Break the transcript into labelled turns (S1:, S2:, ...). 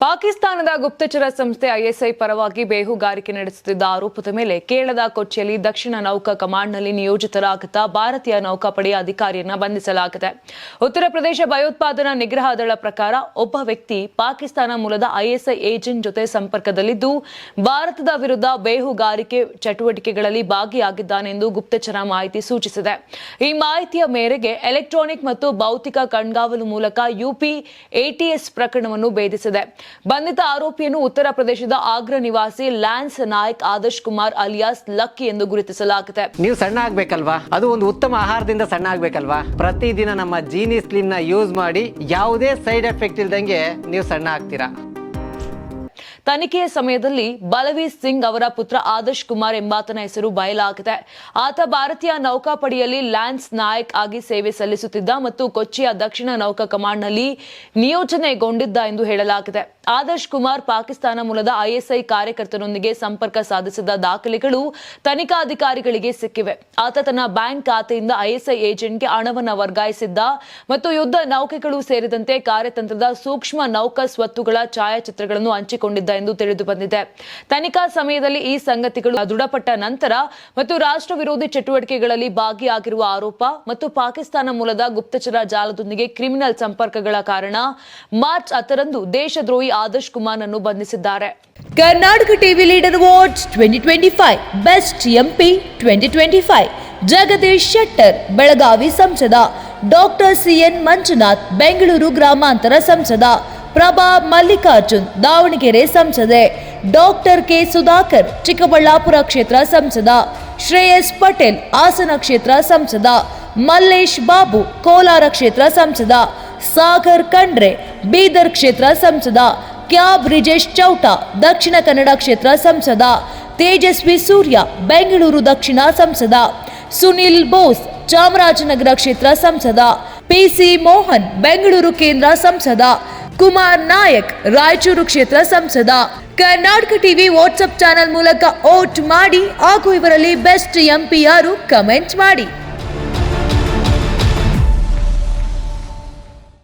S1: ಪಾಕಿಸ್ತಾನದ ಗುಪ್ತಚರ ಸಂಸ್ಥೆ ಐಎಸ್ಐ ಪರವಾಗಿ ಬೇಹುಗಾರಿಕೆ ನಡೆಸುತ್ತಿದ್ದ ಆರೋಪದ ಮೇಲೆ ಕೇರಳದ ಕೊಚ್ಚಿಯಲ್ಲಿ ದಕ್ಷಿಣ ನೌಕಾ ಕಮಾಂಡ್ನಲ್ಲಿ ನಿಯೋಜಿತರಾಗಿದ್ದ ಭಾರತೀಯ ನೌಕಾಪಡೆಯ ಅಧಿಕಾರಿಯನ್ನ ಬಂಧಿಸಲಾಗಿದೆ. ಉತ್ತರ ಪ್ರದೇಶ ಭಯೋತ್ಪಾದನಾ ನಿಗ್ರಹ ದಳ ಪ್ರಕಾರ ಒಬ್ಬ ವ್ಯಕ್ತಿ ಪಾಕಿಸ್ತಾನ ಮೂಲದ ಐಎಸ್ಐ ಏಜೆಂಟ್ ಜೊತೆ ಸಂಪರ್ಕದಲ್ಲಿದ್ದು ಭಾರತದ ವಿರುದ್ಧ ಬೇಹುಗಾರಿಕೆ ಚಟುವಟಿಕೆಗಳಲ್ಲಿ ಭಾಗಿಯಾಗಿದ್ದಾನೆ ಎಂದು ಗುಪ್ತಚರ ಮಾಹಿತಿ ಸೂಚಿಸಿದೆ. ಈ ಮಾಹಿತಿಯ ಮೇರೆಗೆ ಎಲೆಕ್ಟ್ರಾನಿಕ್ ಮತ್ತು ಭೌತಿಕ ಕಣ್ಗಾವಲು ಮೂಲಕ ಯುಪಿ ಎಟಿಎಸ್ ಪ್ರಕರಣವನ್ನು ಭೇದಿಸಿದೆ. ಬಂಧಿತ ಆರೋಪಿಯನ್ನು ಉತ್ತರ ಪ್ರದೇಶದ ಆಗ್ರಾ ನಿವಾಸಿ lance Naik Adarsh Kumar alias Lucky ಎಂದು ಗುರುತಿಸಲಾಗಿದೆ.
S2: ನೀವು ಸಣ್ಣ ಆಗ್ಬೇಕಲ್ವಾ? ಅದು ಒಂದು ಉತ್ತಮ ಆಹಾರದಿಂದ ಸಣ್ಣ ಆಗ್ಬೇಕಲ್ವಾ? ಪ್ರತಿದಿನ ನಮ್ಮ ಜೀನಿ ಸ್ಲಿಮ್ ನ ಯೂಸ್ ಮಾಡಿ ಯಾವುದೇ ಸೈಡ್ ಎಫೆಕ್ಟ್ ಇಲ್ದಂಗೆ ನೀವು ಸಣ್ಣ ಆಗ್ತೀರಾ.
S1: ತನಿಖೆಯ ಸಮಯದಲ್ಲಿ ಬಲವೀರ್ ಸಿಂಗ್ ಅವರ ಪುತ್ರ ಆದರ್ಶ್ ಕುಮಾರ್ ಎಂಬಾತನ ಹೆಸರು ಬಯಲಾಗಿದೆ. ಆತ ಭಾರತೀಯ ನೌಕಾಪಡೆಯಲ್ಲಿ ಲ್ಯಾನ್ಸ್ ನಾಯಕ್ ಆಗಿ ಸೇವೆ ಸಲ್ಲಿಸುತ್ತಿದ್ದ ಮತ್ತು ಕೊಚ್ಚಿಯ ದಕ್ಷಿಣ ನೌಕಾ ಕಮಾಂಡ್ನಲ್ಲಿ ನಿಯೋಜನೆಗೊಂಡಿದ್ದ ಎಂದು ಹೇಳಲಾಗಿದೆ. ಆದರ್ಶ್ ಕುಮಾರ್ ಪಾಕಿಸ್ತಾನ ಮೂಲದ ಐಎಸ್ಐ ಕಾರ್ಯಕರ್ತರೊಂದಿಗೆ ಸಂಪರ್ಕ ಸಾಧಿಸಿದ ದಾಖಲೆಗಳು ತನಿಖಾಧಿಕಾರಿಗಳಿಗೆ ಸಿಕ್ಕಿವೆ. ಆತ ತನ್ನ ಬ್ಯಾಂಕ್ ಖಾತೆಯಿಂದ ಐಎಸ್ಐ ಏಜೆಂಟ್ಗೆ ಹಣವನ್ನು ವರ್ಗಾಯಿಸಿದ್ದ ಮತ್ತು ಯುದ್ಧ ನೌಕೆಗಳು ಸೇರಿದಂತೆ ಕಾರ್ಯತಂತ್ರದ ಸೂಕ್ಷ್ಮ ನೌಕಾ ಸ್ವತ್ತುಗಳ ಛಾಯಾಚಿತ್ರಗಳನ್ನು ಹಂಚಿಕೊಂಡಿದ್ದ ಎಂದು ತಿಳಿದು ಬಂದಿದೆ. ತನಿಖಾ ಸಮಯದಲ್ಲಿ ಈ ಸಂಗತಿಗಳು ದೃಢಪಟ್ಟ ನಂತರ ಮತ್ತು ರಾಷ್ಟ್ರ ವಿರೋಧಿ ಚಟುವಟಿಕೆಗಳಲ್ಲಿ ಭಾಗಿಯಾಗಿರುವ ಆರೋಪ ಮತ್ತು ಪಾಕಿಸ್ತಾನ ಮೂಲದ ಗುಪ್ತಚರ ಜಾಲದೊಂದಿಗೆ ಕ್ರಿಮಿನಲ್ ಸಂಪರ್ಕಗಳ ಕಾರಣ ಮಾರ್ಚ್ 10ರಂದು ದೇಶದ್ರೋಹಿ ಆದರ್ಶ್ ಕುಮಾರ್ ಅನ್ನು ಬಂಧಿಸಿದ್ದಾರೆ.
S3: Karnataka TV leader awards 2025 best MP 2025 Jagadish Shettar Belagavi ಸಂಸದ, ಡಾಕ್ಟರ್ ಸಿಎನ್ ಮಂಜುನಾಥ್ ಬೆಂಗಳೂರು ಗ್ರಾಮಾಂತರ ಸಂಸದ, ಪ್ರಭಾ ಮಲ್ಲಿಕಾರ್ಜುನ್ ದಾವಣಗೆರೆ ಸಂಸದೆ, ಡಾಕ್ಟರ್ ಕೆ ಸುಧಾಕರ್ ಚಿಕ್ಕಬಳ್ಳಾಪುರ ಕ್ಷೇತ್ರ ಸಂಸದ, ಶ್ರೇಯಸ್ ಪಟೇಲ್ ಹಾಸನ ಕ್ಷೇತ್ರ ಸಂಸದ, ಮಲ್ಲೇಶ್ ಬಾಬು ಕೋಲಾರ ಕ್ಷೇತ್ರ ಸಂಸದ, ಸಾಗರ್ ಖಂಡ್ರೆ ಬೀದರ್ ಕ್ಷೇತ್ರ ಸಂಸದ, ಕ್ಯಾಬ್ ಬ್ರಿಜೇಶ್ ಚೌಟಾ ದಕ್ಷಿಣ ಕನ್ನಡ ಕ್ಷೇತ್ರ ಸಂಸದ, ತೇಜಸ್ವಿ ಸೂರ್ಯ ಬೆಂಗಳೂರು ದಕ್ಷಿಣ ಸಂಸದ, ಸುನಿಲ್ ಬೋಸ್ ಚಾಮರಾಜನಗರ ಕ್ಷೇತ್ರ ಸಂಸದ, ಪಿಸಿ ಮೋಹನ್ ಬೆಂಗಳೂರು ಕೇಂದ್ರ ಸಂಸದ, ಕುಮಾರ್ ನಾಯಕ್ ರಾಯಚೂರು ಕ್ಷೇತ್ರ ಸಂಸದ. ಕರ್ನಾಟಕ ಟಿವಿ ವಾಟ್ಸ್ಆಪ್ ಚಾನೆಲ್ ಮೂಲಕ ವೋಟ್ ಮಾಡಿ ಹಾಗೂ ಇವರಲ್ಲಿ ಬೆಸ್ಟ್ ಎಂಪಿ ಯಾರು ಕಮೆಂಟ್ ಮಾಡಿ.